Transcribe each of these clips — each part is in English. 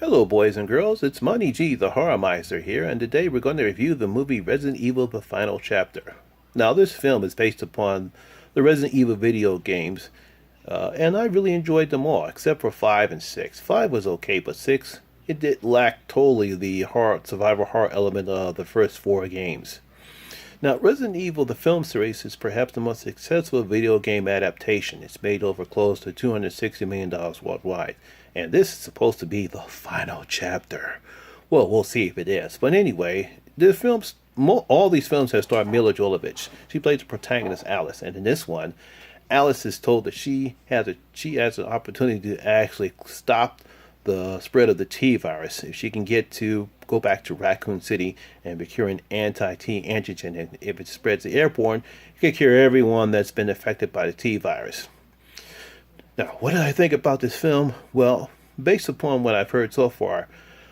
Hello, boys and girls. It's Money G, the Horror Meister here, and today we're going to review the movie Resident Evil: The Final Chapter. Now, this film is based upon the Resident Evil video games, and I really enjoyed them all, except for 5 and 6. 5 was okay, but 6, it did lack totally the horror, survival horror element of the first 4 games. Now, Resident Evil, the film series, is perhaps the most successful video game adaptation. It's made over close to $260 million worldwide. And this is supposed to be the final chapter. Well, we'll see if it is. But anyway, all these films have starred Milla Jovovich. She plays the protagonist, Alice. And in this one, Alice is told that she has an opportunity to actually stop the spread of the T virus. If she can go back to Raccoon City and procure an anti-T antigen, and if it spreads the airborne, you can cure everyone that's been affected by the T virus. Now, what did I think about this film? Well, based upon what I've heard so far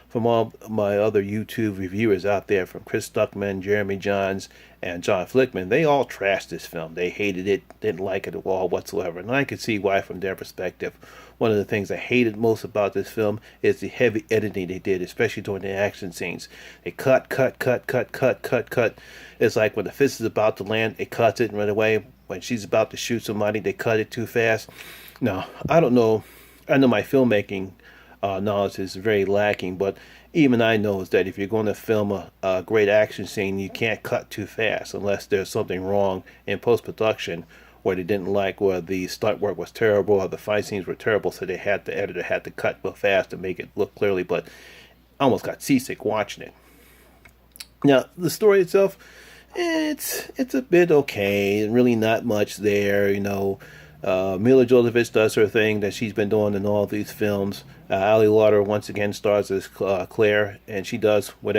from all my other YouTube reviewers out there, from Chris Stuckman, Jeremy Johns, and John Flickman, they all trashed this film. They hated it, didn't like it at all whatsoever, and I could see why from their perspective. One of the things I hated most about this film is the heavy editing they did, especially during the action scenes. They cut. It's like when the fist is about to land, it cuts it right away. When she's about to shoot somebody, they cut it too fast. Now, I don't know. I know my filmmaking knowledge is very lacking, but even I know is that if you're going to film a great action scene, you can't cut too fast unless there's something wrong in post-production, where they didn't like, where the stunt work was terrible or the fight scenes were terrible, so the editor had to cut real fast to make it look clearly. But I almost got seasick watching it. Now, the story itself, it's a bit okay, really not much there, Milla Jovovich does her thing that she's been doing in all these films. Ali Lauder once again stars as Claire, and she does what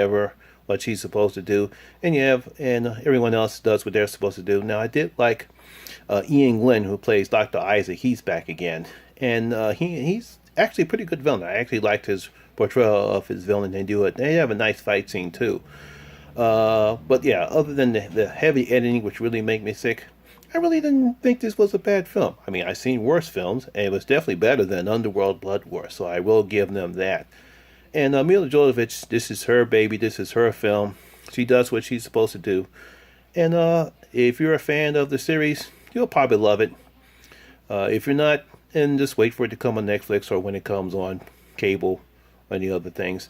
she's supposed to do. And everyone else does what they're supposed to do. Now, I did like Ian Glenn, who plays Dr. Isaac. He's back again, and he's actually a pretty good villain. I actually liked his portrayal of his villain. They have a nice fight scene too. But yeah, other than the heavy editing, which really made me sick, I really didn't think this was a bad film. I mean, I've seen worse films, and it was definitely better than Underworld Blood War, so I will give them that. And Milla Jovovich, this is her baby, this is her film. She does what she's supposed to do. And if you're a fan of the series, you'll probably love it. If you're not, then just wait for it to come on Netflix or when it comes on cable or any other things.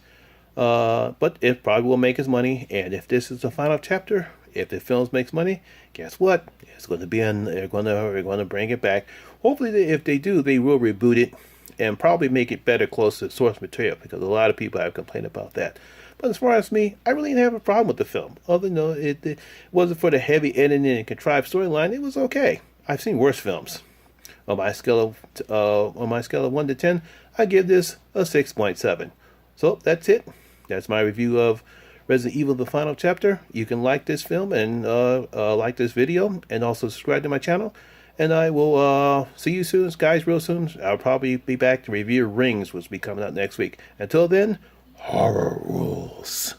But it probably will make its money, and if this is the final chapter, if the film makes money, guess what? It's going to be they're going to bring it back. Hopefully, if they do, they will reboot it and probably make it better, close to source material, because a lot of people have complained about that. But as far as me, I really didn't have a problem with the film. Other than it wasn't for the heavy editing and contrived storyline, it was okay. I've seen worse films. On my scale of 1 to 10, I give this a 6.7. So that's it. That's my review of Resident Evil: The Final Chapter. You can like this film and like this video, and also subscribe to my channel. And I will see you soon, guys, real soon. I'll probably be back to review Rings, which will be coming out next week. Until then, horror rules.